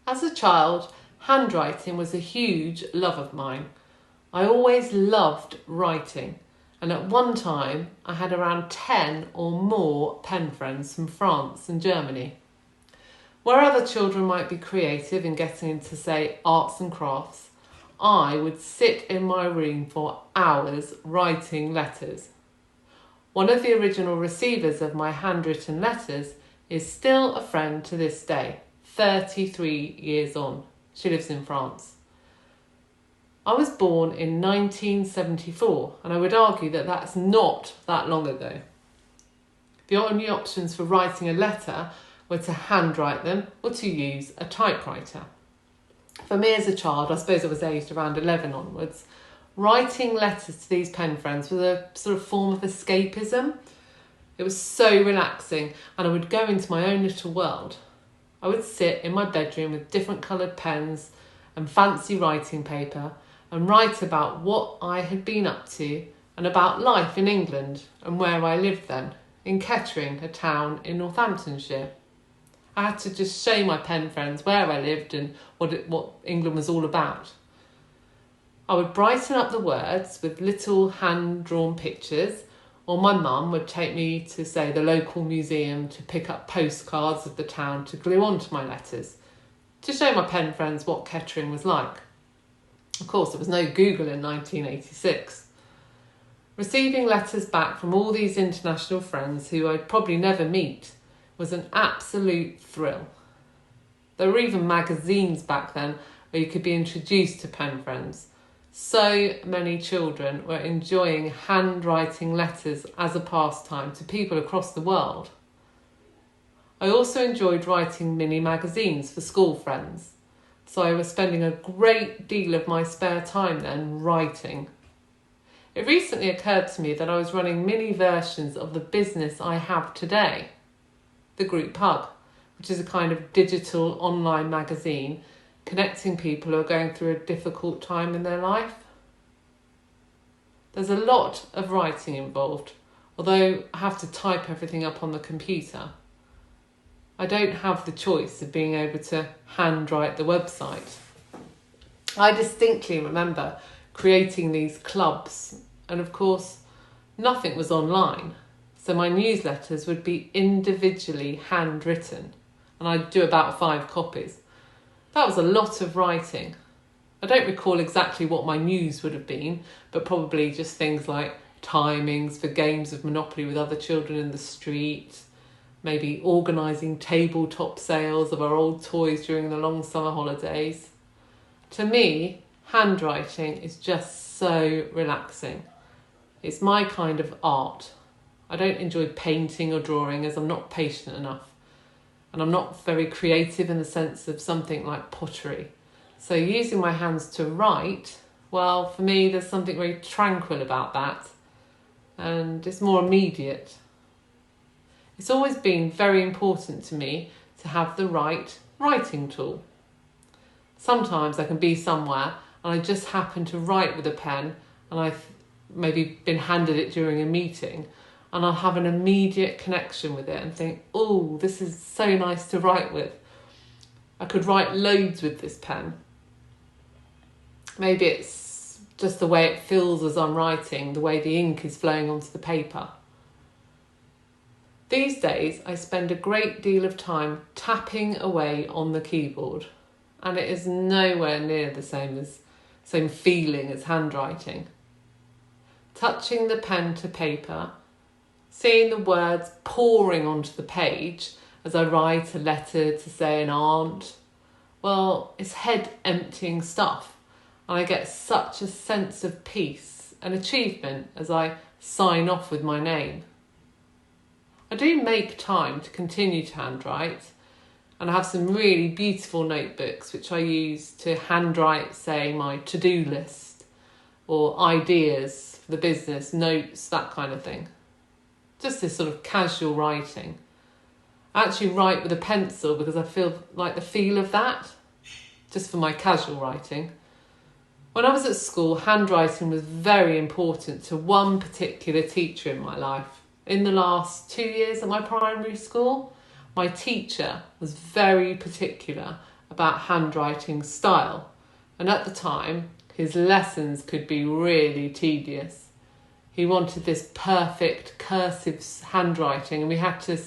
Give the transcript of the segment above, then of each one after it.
As a child, handwriting was a huge love of mine. I always loved writing, and at one time I had around 10 or more pen friends from France and Germany. Where other children might be creative in getting into, say, arts and crafts, I would sit in my room for hours writing letters. One of the original receivers of my handwritten letters is still a friend to this day, 33 years on. She lives in France. I was born in 1974, and I would argue that that's not that long ago. The only options for writing a letter were to handwrite them or to use a typewriter. For me as a child, I suppose I was aged around 11 onwards, writing letters to these pen friends was a sort of form of escapism. It was so relaxing, and I would go into my own little world. I would sit in my bedroom with different coloured pens and fancy writing paper and write about what I had been up to and about life in England and where I lived then, in Kettering, a town in Northamptonshire. I had to just show my pen friends where I lived and what England was all about. I would brighten up the words with little hand-drawn pictures, or my mum would take me to, say, the local museum to pick up postcards of the town to glue onto my letters, to show my pen friends what Kettering was like. Of course, there was no Google in 1986. Receiving letters back from all these international friends who I'd probably never meet was an absolute thrill. There were even magazines back then where you could be introduced to pen friends. So many children were enjoying handwriting letters as a pastime to people across the world. I also enjoyed writing mini magazines for school friends, so I was spending a great deal of my spare time then writing. It recently occurred to me that I was running mini versions of the business I have today, the Group Hug, which is a kind of digital online magazine connecting people who are going through a difficult time in their life. There's a lot of writing involved, although I have to type everything up on the computer. I don't have the choice of being able to handwrite the website. I distinctly remember creating these clubs, and of course, nothing was online, so my newsletters would be individually handwritten, and I'd do about 5 copies. That was a lot of writing. I don't recall exactly what my news would have been, but probably just things like timings for games of Monopoly with other children in the street, maybe organising tabletop sales of our old toys during the long summer holidays. To me, handwriting is just so relaxing. It's my kind of art. I don't enjoy painting or drawing as I'm not patient enough. And I'm not very creative in the sense of something like pottery. So using my hands to write, well, for me, there's something very tranquil about that. And it's more immediate. It's always been very important to me to have the right writing tool. Sometimes I can be somewhere and I just happen to write with a pen, and I've maybe been handed it during a meeting, and I'll have an immediate connection with it and think, oh, this is so nice to write with. I could write loads with this pen. Maybe it's just the way it feels as I'm writing, the way the ink is flowing onto the paper. These days, I spend a great deal of time tapping away on the keyboard, and it is nowhere near the same feeling as handwriting. Touching the pen to paper, seeing the words pouring onto the page as I write a letter to, say, an aunt, well, it's head-emptying stuff, and I get such a sense of peace and achievement as I sign off with my name. I do make time to continue to handwrite, and I have some really beautiful notebooks which I use to handwrite, say, my to-do list or ideas for the business, notes, that kind of thing. Just this sort of casual writing. I actually write with a pencil because I feel like the feel of that, just for my casual writing. When I was at school, handwriting was very important to one particular teacher in my life. In the last 2 years at my primary school, my teacher was very particular about handwriting style, and at the time his lessons could be really tedious. He wanted this perfect cursive handwriting, and we had to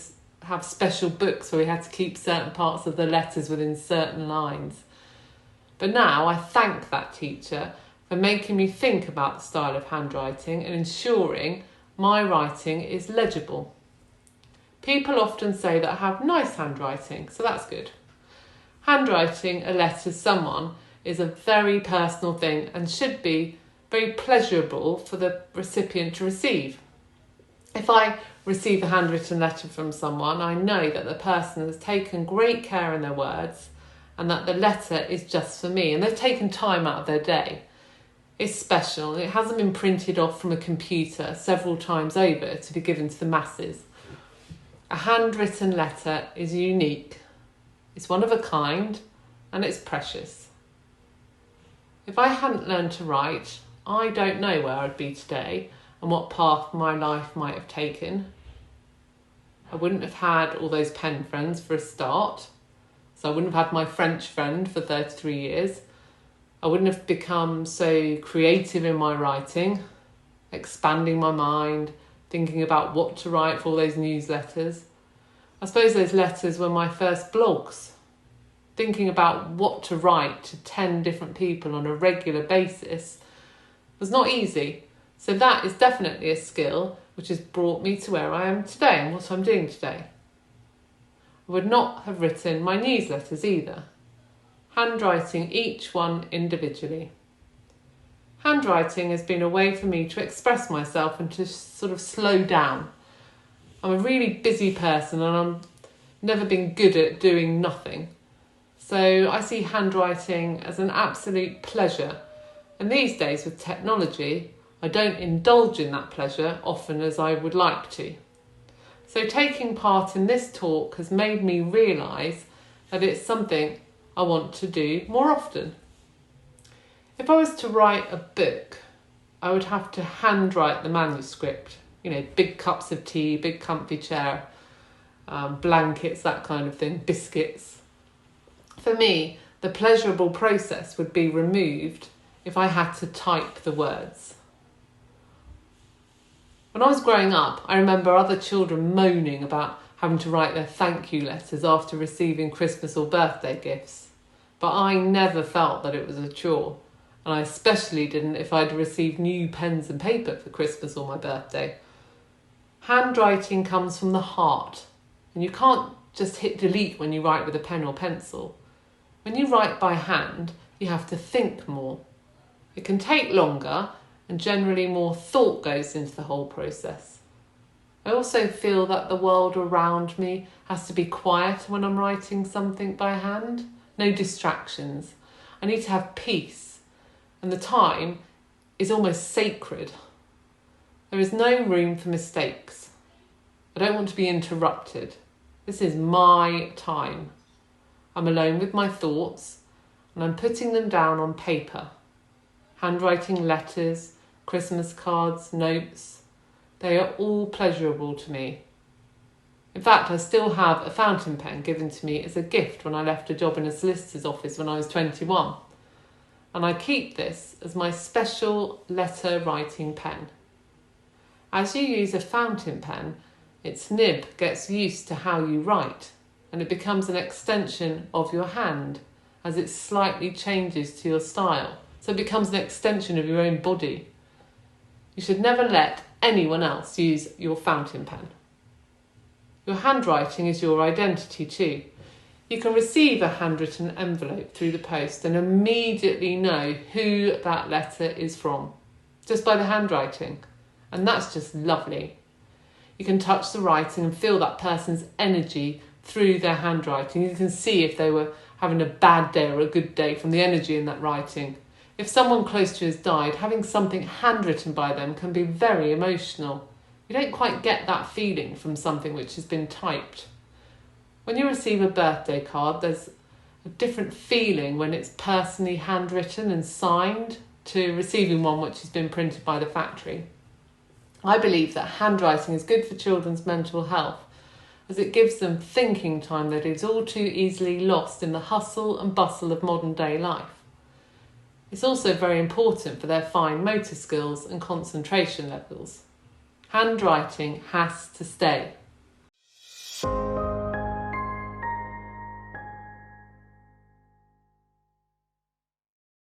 have special books where we had to keep certain parts of the letters within certain lines. But now I thank that teacher for making me think about the style of handwriting and ensuring my writing is legible. People often say that I have nice handwriting, so that's good. Handwriting a letter to someone is a very personal thing and should be very pleasurable for the recipient to receive. If I receive a handwritten letter from someone, I know that the person has taken great care in their words and that the letter is just for me, and they've taken time out of their day. It's special, and it hasn't been printed off from a computer several times over to be given to the masses. A handwritten letter is unique, it's one of a kind, and it's precious. If I hadn't learned to write, I don't know where I'd be today and what path my life might have taken. I wouldn't have had all those pen friends for a start, so I wouldn't have had my French friend for 33 years. I wouldn't have become so creative in my writing, expanding my mind, thinking about what to write for all those newsletters. I suppose those letters were my first blogs. Thinking about what to write to 10 different people on a regular basis was not easy. So that is definitely a skill which has brought me to where I am today and what I'm doing today. I would not have written my newsletters either, handwriting each one individually. Handwriting has been a way for me to express myself and to sort of slow down. I'm a really busy person and I've never been good at doing nothing. So I see handwriting as an absolute pleasure. And these days with technology, I don't indulge in that pleasure often as I would like to. So taking part in this talk has made me realise that it's something I want to do more often. If I was to write a book, I would have to handwrite the manuscript. You know, big cups of tea, big comfy chair, blankets, that kind of thing, biscuits. For me, the pleasurable process would be removed if I had to type the words. When I was growing up, I remember other children moaning about having to write their thank you letters after receiving Christmas or birthday gifts. But I never felt that it was a chore, and I especially didn't if I'd received new pens and paper for Christmas or my birthday. Handwriting comes from the heart, and you can't just hit delete when you write with a pen or pencil. When you write by hand, you have to think more. It can take longer, and generally more thought goes into the whole process. I also feel that the world around me has to be quiet when I'm writing something by hand. No distractions. I need to have peace, and the time is almost sacred. There is no room for mistakes. I don't want to be interrupted. This is my time. I'm alone with my thoughts, and I'm putting them down on paper. Handwriting letters, Christmas cards, notes, they are all pleasurable to me. In fact, I still have a fountain pen given to me as a gift when I left a job in a solicitor's office when I was 21. And I keep this as my special letter writing pen. As you use a fountain pen, its nib gets used to how you write, and it becomes an extension of your hand as it slightly changes to your style. So it becomes an extension of your own body. You should never let anyone else use your fountain pen. Your handwriting is your identity too. You can receive a handwritten envelope through the post and immediately know who that letter is from, just by the handwriting. And that's just lovely. You can touch the writing and feel that person's energy through their handwriting. You can see if they were having a bad day or a good day from the energy in that writing. If someone close to you has died, having something handwritten by them can be very emotional. You don't quite get that feeling from something which has been typed. When you receive a birthday card, there's a different feeling when it's personally handwritten and signed to receiving one which has been printed by the factory. I believe that handwriting is good for children's mental health, as it gives them thinking time that is all too easily lost in the hustle and bustle of modern day life. It's also very important for their fine motor skills and concentration levels. Handwriting has to stay.